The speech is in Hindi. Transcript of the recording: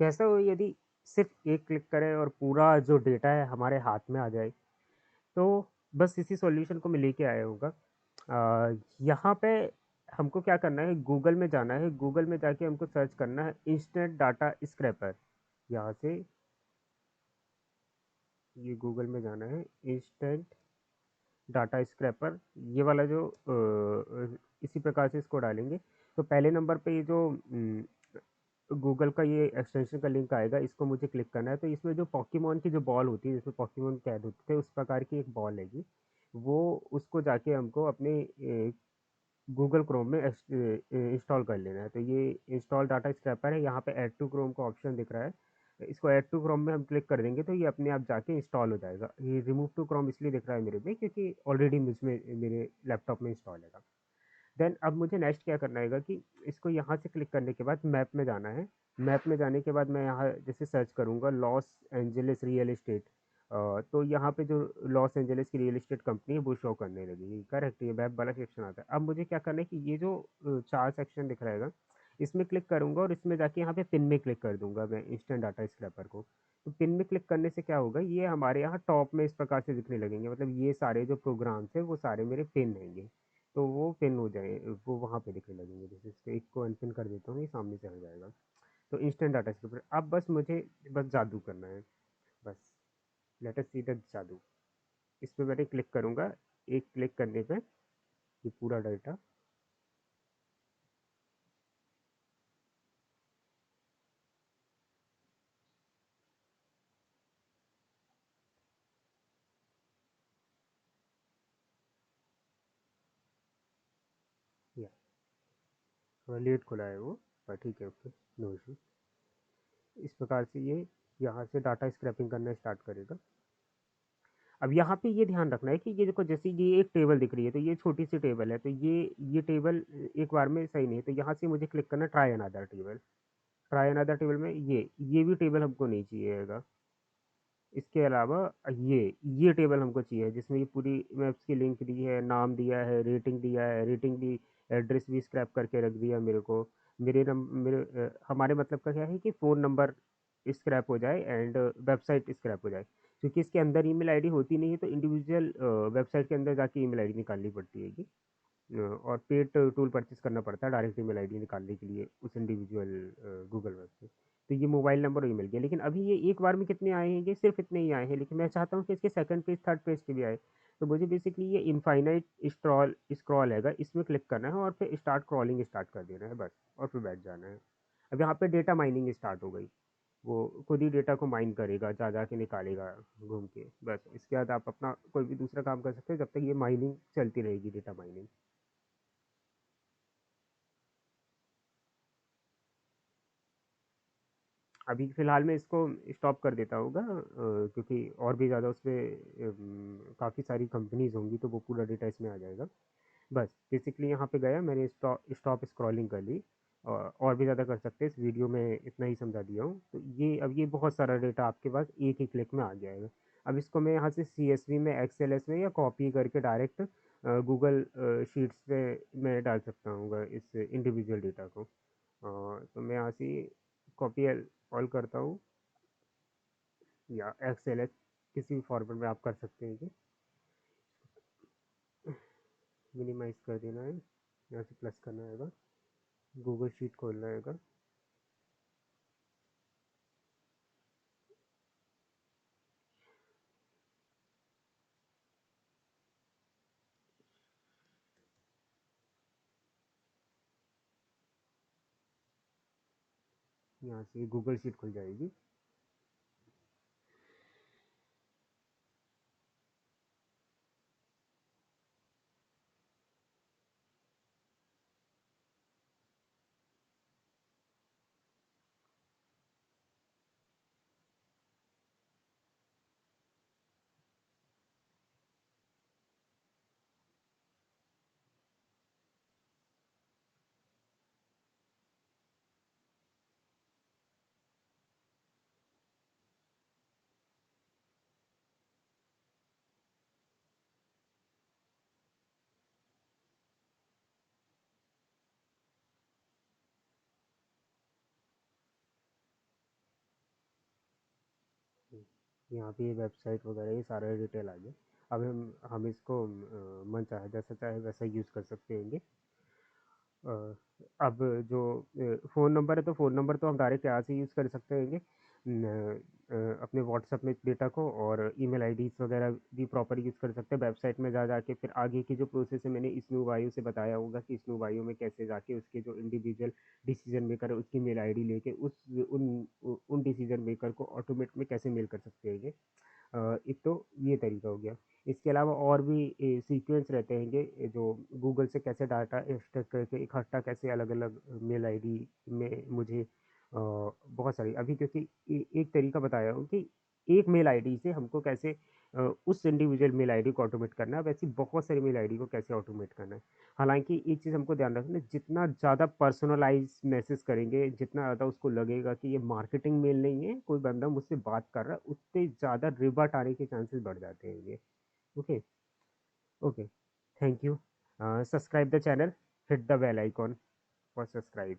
कैसा हो यदि सिर्फ़ एक क्लिक करें और पूरा जो डेटा है हमारे हाथ में आ जाए, तो बस इसी सॉल्यूशन को मैं लेके आया हूँगा। यहाँ पे हमको क्या करना है, गूगल में जाना है, गूगल में जाके हमको सर्च करना है इंस्टेंट डाटा स्क्रैपर। यहाँ से ये गूगल में जाना है, इंस्टेंट डाटा स्क्रैपर, ये वाला जो इसी प्रकार से इसको डालेंगे। तो पहले नंबर पे ये जो गूगल का ये एक्सटेंशन का लिंक आएगा, इसको मुझे क्लिक करना है। तो इसमें जो पोकेमॉन की जो बॉल होती है, जिसमें पोकेमॉन कैद होते थे, उस प्रकार की एक बॉल हैगी। वो उसको जाके हमको अपने गूगल क्रोम में इंस्टॉल कर लेना है। तो ये इंस्टॉल डाटा स्क्रैपर है, यहाँ पे ऐड टू क्रोम का ऑप्शन दिख रहा है। इसको ऐड टू क्रोम में हम क्लिक कर देंगे तो ये अपने आप जाके इंस्टॉल हो जाएगा। ये रिमूव टू क्रोम इसलिए दिख रहा है मेरे में, क्योंकि ऑलरेडी मुझमें मेरे लैपटॉप में इंस्टॉल है। देन अब मुझे नेक्स्ट क्या करना है कि इसको यहाँ से क्लिक करने के बाद मैप में जाना है। मैप में जाने के बाद मैं यहाँ जैसे सर्च करूँगा लॉस एंजलिस रियल एस्टेट। तो यहाँ पे जो लॉस एंजलिस की रियल एस्टेट कंपनी है वो शो करने लगेगी। करेक्ट, ये वेब वाला सेक्शन आता है। अब मुझे क्या करना है कि ये जो चार सेक्शन दिख रहेगा, इसमें क्लिक करूँगा और इसमें जाके यहाँ पे पिन में क्लिक कर दूंगा मैं इंस्टेंट डाटा स्क्रैपर को। तो पिन में क्लिक करने से क्या होगा, ये हमारे यहाँ टॉप में इस प्रकार से दिखने लगेंगे। मतलब ये सारे जो प्रोग्राम्स हैं वो सारे मेरे पिन हैंगे। तो वो पिन हो जाए, वो वहाँ पे दिखने लगेंगे। जैसे इसके एक को अनपिन कर देता हूँ, ये सामने से हट जाएगा। तो इंस्टेंट डाटा स्क्रैपर। अब बस मुझे बस जादू करना है। बस लेट अस सी द जादू। इस पे मैंने क्लिक करूँगा, एक क्लिक करने पे ये पूरा डाटा या थोड़ा लेट खुला है वो, पर ठीक है, ओके, नो इशू। इस प्रकार से ये यहाँ से डाटा स्क्रैपिंग करना स्टार्ट करेगा। अब यहाँ पे ये ध्यान रखना है कि ये देखो, जैसे ये एक टेबल दिख रही है, तो ये छोटी सी टेबल है, तो ये टेबल एक बार में सही नहीं है। तो यहाँ से मुझे क्लिक करना try another table. Try another table में ये भी टेबल हमको नहीं चाहिएगा। इसके अलावा ये टेबल हमको चाहिए, जिसमें ये पूरी मैप्स की लिंक दी है, नाम दिया है, रेटिंग दिया है, रेटिंग भी, एड्रेस भी स्क्रैप करके रख दिया मेरे को। मेरे हमारे मतलब का क्या है कि फ़ोन नंबर स्क्रैप हो जाए एंड वेबसाइट स्क्रैप हो जाए। क्योंकि इसके अंदर ईमेल आईडी होती नहीं है, तो इंडिविजुअल वेबसाइट के अंदर जाके ईमेल आईडी निकालनी पड़ती है। और पेड टूल परचेज़ करना पड़ता है डायरेक्ट ईमेल आईडी निकालने के लिए उस इंडिविजुअल गूगल मैप से। तो ये मोबाइल नंबर और ईमेल के, लेकिन अभी ये एक बार में कितने आए हैं, ये सिर्फ इतने ही आए हैं, लेकिन मैं चाहता हूँ कि इसके सेकंड पेज थर्ड पेज के भी आए। तो मुझे बेसिकली ये इनफाइनाइट स्क्रॉल हैगा, इसमें क्लिक करना है और फिर स्टार्ट क्रॉलिंग स्टार्ट कर देना है बस, और फिर बैठ जाना है। अब यहाँ पे डेटा माइनिंग स्टार्ट हो गई। वो खुद ही डेटा को माइन करेगा, जा जा के निकालेगा घूम के। बस इसके बाद आप अपना कोई भी दूसरा काम कर सकते हो, जब तक ये माइनिंग चलती रहेगी, डेटा माइनिंग। अभी फ़िलहाल मैं इसको स्टॉप कर देता होगा, क्योंकि और भी ज़्यादा उसपे काफ़ी सारी कंपनीज़ होंगी, तो वो पूरा डेटा इसमें आ जाएगा। बस बेसिकली यहाँ पे गया, मैंने स्टॉप स्क्रॉलिंग कर ली। और भी ज़्यादा कर सकते हैं, इस वीडियो में इतना ही समझा दिया हूँ। तो अब ये बहुत सारा डेटा आपके पास एक ही क्लिक में आ जाएगा। अब इसको मैं यहाँ से CSV में, XLS में, या कॉपी करके डायरेक्ट गूगल शीट्स पे मैं डाल सकता हूँ इस इंडिविजुअल डेटा को। तो मैं यहाँ से कॉपी ऑल करता हूँ, या XLS, किसी भी फॉर्मेट में आप कर सकते हैं। कि मिनिमाइज कर देना है, यहाँ से प्लस करना होगा, गूगल शीट खोलना होगा। यहाँ से गूगल शीट खुल जाएगी। यहाँ पे ये वेबसाइट वगैरह ये सारा डिटेल आ गया। अब हम इसको मन चाहे जैसा चाहे वैसा यूज़ कर सकते हैं। अ, अब जो फ़ोन नंबर है तो फ़ोन नंबर तो हम डायरेक्ट यहाँ से यूज़ कर सकते हैं अपने व्हाट्सएप में डेटा को, और ईमेल आईडीज़ वगैरह भी प्रॉपर यूज़ कर सकते हैं। वेबसाइट में जा जाके फिर आगे की जो प्रोसेस है मैंने स्नू बायो से बताया होगा कि स्नू बायो में कैसे जाके उसके जो इंडिविजुअल डिसीजन मेकर है उसकी मेल आईडी लेके उन डिसीजन मेकर को ऑटोमेट में कैसे मेल कर सकते हैं। एक तो ये तरीका हो गया। इसके अलावा और भी सीक्वेंस रहते हैं जो गूगल से कैसे डाटा एक्सट्रैक्ट करके इकट्ठा कैसे अलग-अलग मेल आईडी में मुझे बहुत सारी अभी क्योंकि एक तरीका बताया हूँ कि एक मेल आईडी से हमको कैसे उस इंडिविजुअल मेल आईडी को ऑटोमेट करना है, वैसे बहुत सारी मेल आईडी को कैसे ऑटोमेट करना है। हालाँकि एक चीज़ हमको ध्यान रखना है, जितना ज़्यादा पर्सनलाइज़ मैसेज करेंगे, जितना ज़्यादा उसको लगेगा कि ये मार्केटिंग मेल नहीं है, कोई बंदा मुझसे बात कर रहा है, उतने ज़्यादा रिवर्ट आने के चांसेस बढ़ जाते हैं ये। Okay, okay, thank you. Subscribe the channel, hit the bell icon for subscribe.